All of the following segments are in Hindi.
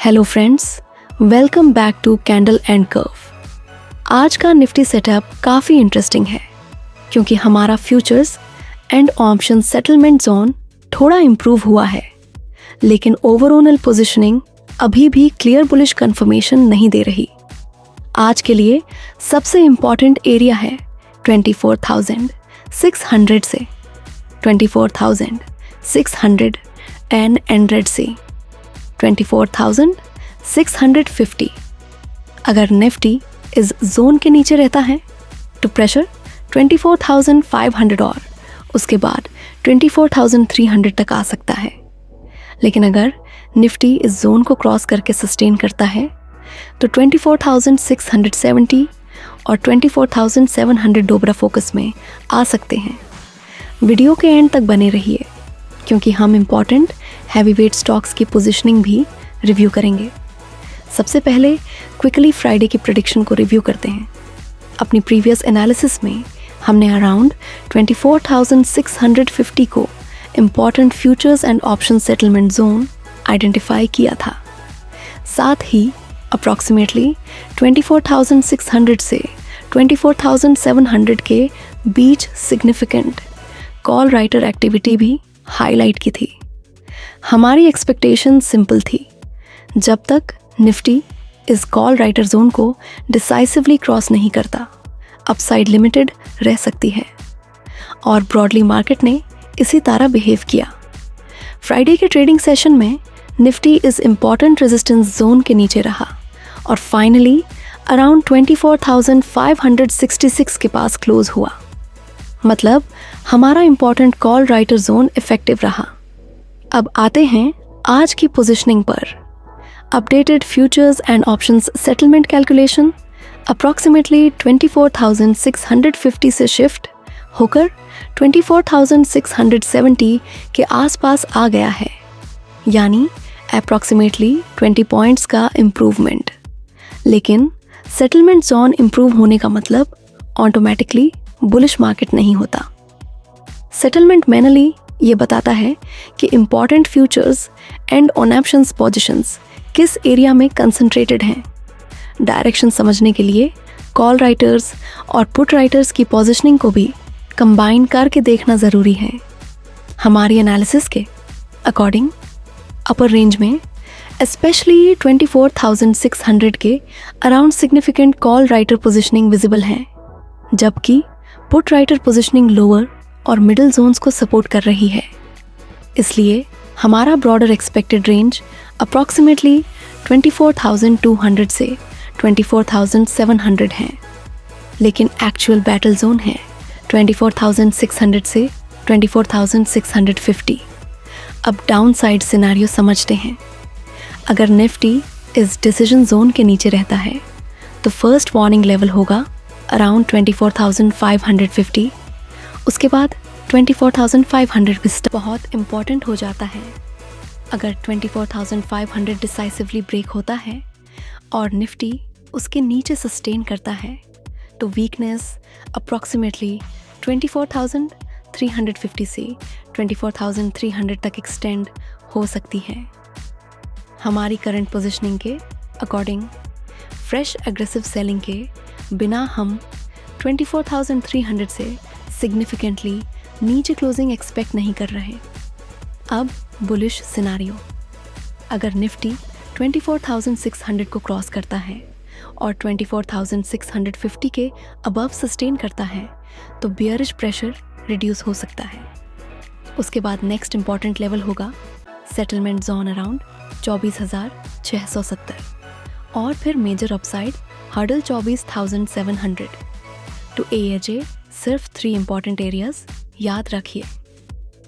Hello friends, welcome back to candle and curve. आज का निफ्टी सेटअप काफ़ी इंटरेस्टिंग है क्योंकि हमारा futures and option settlement zone थोड़ा इम्प्रूव हुआ है, लेकिन ओवरऑल पोजीशनिंग अभी भी क्लियर बुलिश कंफर्मेशन नहीं दे रही। आज के लिए सबसे इम्पॉर्टेंट एरिया है 24,600 से 24,600 एंड से 24,650। अगर निफ्टी इस जोन के नीचे रहता है तो प्रेशर 24,500 और उसके बाद 24,300 तक आ सकता है। लेकिन अगर निफ्टी इस जोन को क्रॉस करके सस्टेन करता है तो 24,670 और 24,700 डोबरा फोकस में आ सकते हैं। वीडियो के एंड तक बने रहिए क्योंकि हम इम्पॉर्टेंट हैवीवेट स्टॉक्स की पोजीशनिंग भी रिव्यू करेंगे। सबसे पहले क्विकली फ्राइडे की प्रेडिक्शन को रिव्यू करते हैं। अपनी प्रीवियस एनालिसिस में हमने अराउंड 24,650 को important futures and option settlement zone identify किया था। साथ ही अप्रॉक्सीमेटली 24,600 से 24,700 के बीच सिग्निफिकेंट कॉल राइटर एक्टिविटी भी हाईलाइट की थी। हमारी एक्सपेक्टेशन सिंपल थी, जब तक निफ्टी इस कॉल राइटर जोन को डिसाइसिवली क्रॉस नहीं करता, अपसाइड लिमिटेड रह सकती है और ब्रॉडली मार्केट ने इसी तरह बिहेव किया। फ्राइडे के ट्रेडिंग सेशन में निफ्टी इस इम्पॉर्टेंट रेजिस्टेंस जोन के नीचे रहा और फाइनली अराउंड 24,566 के पास क्लोज हुआ। मतलब हमारा important call writer zone effective रहा। अब आते हैं आज की पोजीशनिंग पर। Updated futures and options settlement calculation approximately 24,650 से शिफ्ट होकर 24,670 के आसपास आ गया है, यानी अप्रॉक्सीमेटली 20 पॉइंट्स का इम्प्रूवमेंट। लेकिन सेटलमेंट जोन इम्प्रूव होने का मतलब ऑटोमेटिकली बुलिश मार्केट नहीं होता। सेटलमेंट मैनली ये बताता है कि important futures and on options positions किस एरिया में कंसंट्रेटेड हैं। डायरेक्शन समझने के लिए कॉल राइटर्स और पुट राइटर्स की पोजीशनिंग को भी कंबाइन करके देखना ज़रूरी है। हमारी एनालिसिस के अकॉर्डिंग अपर रेंज में स्पेशली 24,600 के around significant call writer positioning visible हैं, जबकि पुट राइटर पोजीशनिंग लोअर और मिडिल जोन्स को सपोर्ट कर रही है। इसलिए हमारा ब्रॉडर एक्सपेक्टेड रेंज अप्रॉक्सीमेटली 24,200 से 24,700 है, लेकिन एक्चुअल बैटल जोन है 24,600 से 24,650। अब डाउन साइड सिनेरियो समझते हैं। अगर निफ्टी इस डिसीजन जोन के नीचे रहता है तो फर्स्ट वार्निंग लेवल होगा अराउंड 24,550। उसके बाद 24,500 भी बहुत इम्पॉर्टेंट हो जाता है। अगर 24,500 डिसाइसिवली ब्रेक होता है और निफ्टी उसके नीचे सस्टेन करता है तो वीकनेस अप्रॉक्सीमेटली 24,350 से 24,300 तक एक्सटेंड हो सकती है। हमारी करंट पोजीशनिंग के अकॉर्डिंग फ्रेश एग्रेसिव सेलिंग के बिना हम 24,300 से सिग्निफिकेंटली नीचे क्लोजिंग एक्सपेक्ट नहीं कर रहे। अब बुलिश सिनारियो, अगर निफ्टी 24,600 को क्रॉस करता है और 24,650 के अबव सस्टेन करता है तो बियरिश प्रेशर रिड्यूस हो सकता है। उसके बाद नेक्स्ट इंपॉर्टेंट लेवल होगा सेटलमेंट जोन अराउंड 24,670 और फिर मेजर अपसाइड हर्डल 24,700। टू एएजे सिर्फ 3 इंपॉर्टेंट एरियाज याद रखिए।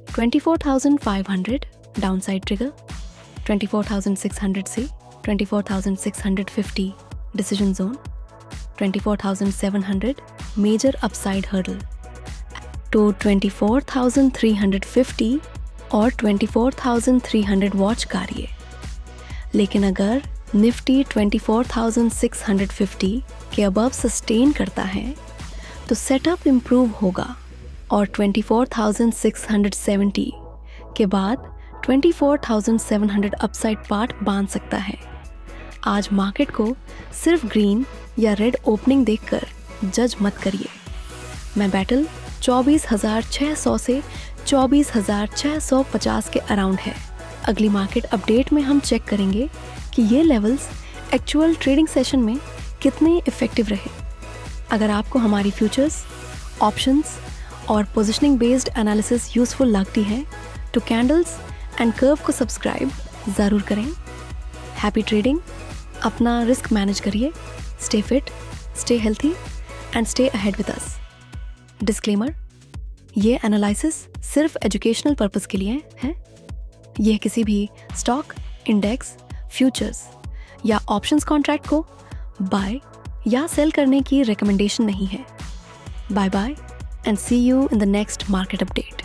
24,500 डाउनसाइड ट्रिगर, 24,600 से 24,650 decision zone, 24,700 major upside hurdle, तो 24,350 और 24,300 वॉच करिए। लेकिन अगर निफ्टी 24,650 के अबव सस्टेन करता है तो सेटअप इम्प्रूव होगा और 24,670 के बाद 24,700 अपसाइड पार्ट बांध सकता है। आज मार्केट को सिर्फ ग्रीन या रेड ओपनिंग देखकर जज मत करिए। मैं बैटल 24,600 से 24,650 के अराउंड है। अगली मार्केट अपडेट में हम चेक करेंगे कि ये लेवल्स एक्चुअल ट्रेडिंग सेशन में कितने इफेक्टिव रहे। अगर आपको हमारी फ्यूचर्स, ऑप्शंस और पोजिशनिंग बेस्ड एनालिसिस यूजफुल लगती है तो कैंडल्स एंड कर्व को सब्सक्राइब ज़रूर करें। हैप्पी ट्रेडिंग, अपना रिस्क मैनेज करिए, stay fit, stay healthy and stay ahead with us. Disclaimer, ये एनालिसिस सिर्फ एजुकेशनल पर्पस के लिए है। यह किसी भी स्टॉक, इंडेक्स, फ्यूचर्स या ऑप्शंस कॉन्ट्रैक्ट को बाय या सेल करने की रिकमेंडेशन नहीं है। Bye bye and see you in the next market update.